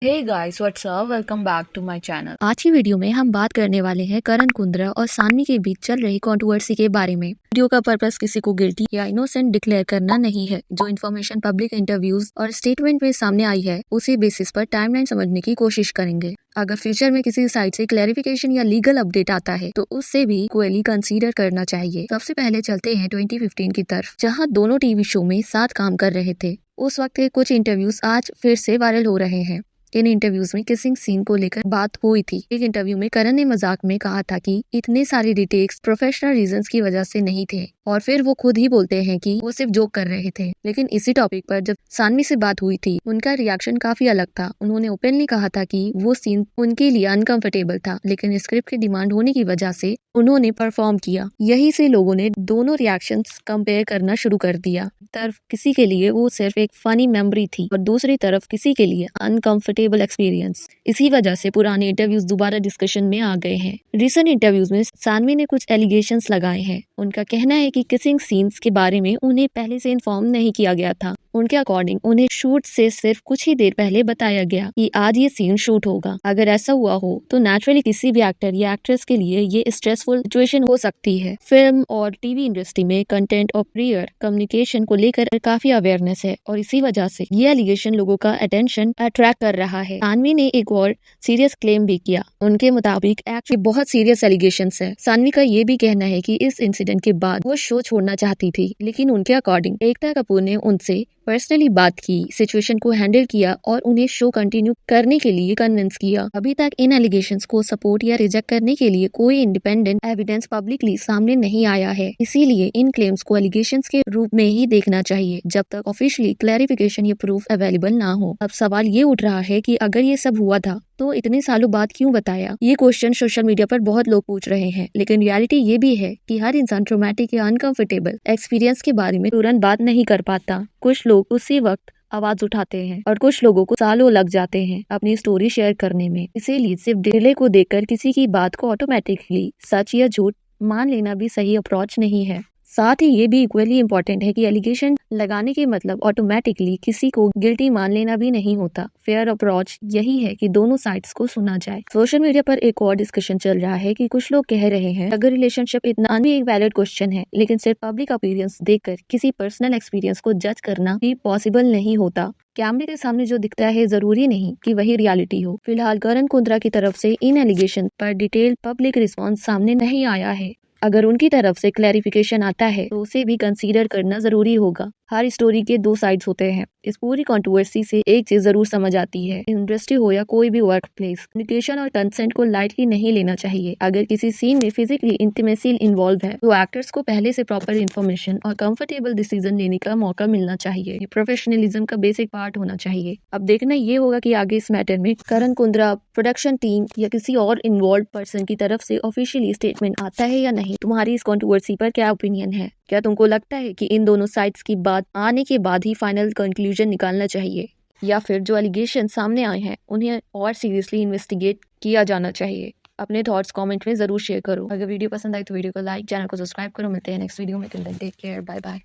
Hey guys, what's up? Welcome back to my channel. आज की video में हम बात करने वाले हैं करण कुंद्रा और सान्वी के बीच चल रही कंट्रोवर्सी के बारे में। वीडियो का पर्पस किसी को गिल्टी या इनोसेंट डिक्लेयर करना नहीं है। जो इन्फॉर्मेशन पब्लिक इंटरव्यूज और स्टेटमेंट में सामने आई है उसी बेसिस पर टाइमलाइन समझने की कोशिश करेंगे। अगर फ्यूचर में किसी साइट से क्लैरिफिकेशन या लीगल अपडेट आता है तो उससे भी इक्वली कंसीडर करना चाहिए। सबसे पहले चलते हैं 2015 की तरफ, जहाँ दोनों टीवी शो में साथ काम कर रहे थे। उस वक्त के कुछ इंटरव्यूज आज फिर से वायरल हो रहे हैं। इन इंटरव्यूज में किसिंग सीन को लेकर बात हुई थी। एक इंटरव्यू में करण ने मजाक में कहा था कि इतने सारे डिटेक्स प्रोफेशनल रीजंस की वजह से नहीं थे, और फिर वो खुद ही बोलते हैं कि वो सिर्फ जोक कर रहे थे। लेकिन इसी टॉपिक पर जब सान्वी से बात हुई थी, उनका रिएक्शन काफी अलग था। उन्होंने ओपनली कहा था कि वो सीन उनके लिए अनकंफर्टेबल था, लेकिन स्क्रिप्ट की डिमांड होने की वजह से उन्होंने परफॉर्म किया। यही से लोगों ने दोनों रिएक्शंस कंपेयर करना शुरू कर दिया। तरफ किसी के लिए वो सिर्फ एक फनी मेमोरी थी और दूसरी तरफ किसी के लिए अनकंफर्टेबल एक्सपीरियंस। इसी वजह से पुराने इंटरव्यूज दोबारा डिस्कशन में आ गए हैं। रिसेंट इंटरव्यूज में सान्वी ने कुछ एलिगेशंस लगाए हैं। उनका कहना है कि किसिंग सीन्स के बारे में उन्हें पहले से इन्फॉर्म नहीं किया गया था। उनके अकॉर्डिंग उन्हें शूट से सिर्फ कुछ ही देर पहले बताया गया कि आज ये सीन शूट होगा। अगर ऐसा हुआ हो तो नेचुरली किसी भी एक्टर या एक्ट्रेस के लिए ये स्ट्रेसफुल सिचुएशन हो सकती है। फिल्म और टीवी इंडस्ट्री में कंटेंट और प्रियर कम्युनिकेशन को लेकर काफी अवेयरनेस है और इसी वजह से ये एलिगेशन लोगों का अटेंशन अट्रैक्ट कर रहा है। सान्वी ने एक और सीरियस क्लेम भी किया। उनके मुताबिक एक्चुअली बहुत सीरियस एलिगेशंस है। सान्वी का ये भी कहना है कि इस इंसिडेंट के बाद वो शो छोड़ना चाहती थी, लेकिन उनके अकॉर्डिंग एकता कपूर ने उनसे पर्सनली बात की, सिचुएशन को हैंडल किया और उन्हें शो कंटिन्यू करने के लिए कन्विंस किया। अभी तक इन एलिगेशंस को सपोर्ट या रिजेक्ट करने के लिए कोई इंडिपेंडेंट एविडेंस पब्लिकली सामने नहीं आया है। इसीलिए इन क्लेम्स को एलिगेशंस के रूप में ही देखना चाहिए जब तक ऑफिशियली क्लैरिफिकेशन या प्रूफ अवेलेबल ना हो। अब सवाल ये उठ रहा है कि अगर ये सब हुआ था तो इतने सालों बाद क्यों बताया? ये क्वेश्चन सोशल मीडिया पर बहुत लोग पूछ रहे हैं, लेकिन रियलिटी ये भी है कि हर इंसान ट्रॉमेटिक या अनकंफर्टेबल एक्सपीरियंस के बारे में तुरंत बात नहीं कर पाता। कुछ लोग उसी वक्त आवाज उठाते हैं और कुछ लोगों को सालों लग जाते हैं अपनी स्टोरी शेयर करने में। इसीलिए सिर्फ डिले को देखकर किसी की बात को ऑटोमेटिकली सच या झूठ मान लेना भी सही अप्रोच नहीं है। साथ ही ये भी इक्वली इम्पोर्टेंट है कि एलिगेशन लगाने के मतलब ऑटोमेटिकली किसी को गिल्टी मान लेना भी नहीं होता। फेयर अप्रोच यही है कि दोनों साइड्स को सुना जाए। सोशल मीडिया पर एक और डिस्कशन चल रहा है कि कुछ लोग कह रहे हैं अगर रिलेशनशिप इतना भी एक वैलिड क्वेश्चन है, लेकिन सिर्फ पब्लिक अपीयरेंस देखकर किसी पर्सनल एक्सपीरियंस को जज करना भी पॉसिबल नहीं होता। कैमरे के सामने जो दिखता है जरूरी नहीं कि वही रियलिटी हो। फिलहाल करण कुंद्रा की तरफ से इन एलिगेशन पर डिटेल पब्लिक रिस्पॉन्स सामने नहीं आया है। अगर उनकी तरफ से क्लैरिफिकेशन आता है तो उसे भी कंसीडर करना जरूरी होगा। हर स्टोरी के दो साइड्स होते हैं। इस पूरी कंट्रोवर्सी से एक चीज जरूर समझ आती है, इंडस्ट्री हो या कोई भी वर्क प्लेस, कम्युनिकेशन और कंसेंट को लाइटली नहीं लेना चाहिए। अगर किसी सीन में फिजिकली इंटीमेसी इन्वॉल्व है तो एक्टर्स को पहले से प्रॉपर इन्फॉर्मेशन और कंफर्टेबल डिसीजन लेने का मौका मिलना चाहिए। ये प्रोफेशनलिज्म का बेसिक पार्ट होना चाहिए। अब देखना ये होगा कि आगे इस मैटर में करण कुंद्रा, प्रोडक्शन टीम या किसी और इन्वॉल्व पर्सन की तरफ से ऑफिशियली स्टेटमेंट आता है या नहीं। तुम्हारी इस कंट्रोवर्सी पर क्या ओपिनियन है? क्या तुमको लगता है कि इन दोनों साइड्स की बात आने के बाद ही फाइनल कंक्लूजन निकालना चाहिए, या फिर जो एलिगेशन सामने आए हैं उन्हें और सीरियसली इन्वेस्टिगेट किया जाना चाहिए? अपने थॉट्स कमेंट में जरूर शेयर करो। अगर वीडियो पसंद आई तो वीडियो को लाइक, चैनल को सब्सक्राइब करो। मिलते हैं नेक्स्ट वीडियो में। Take care, bye bye.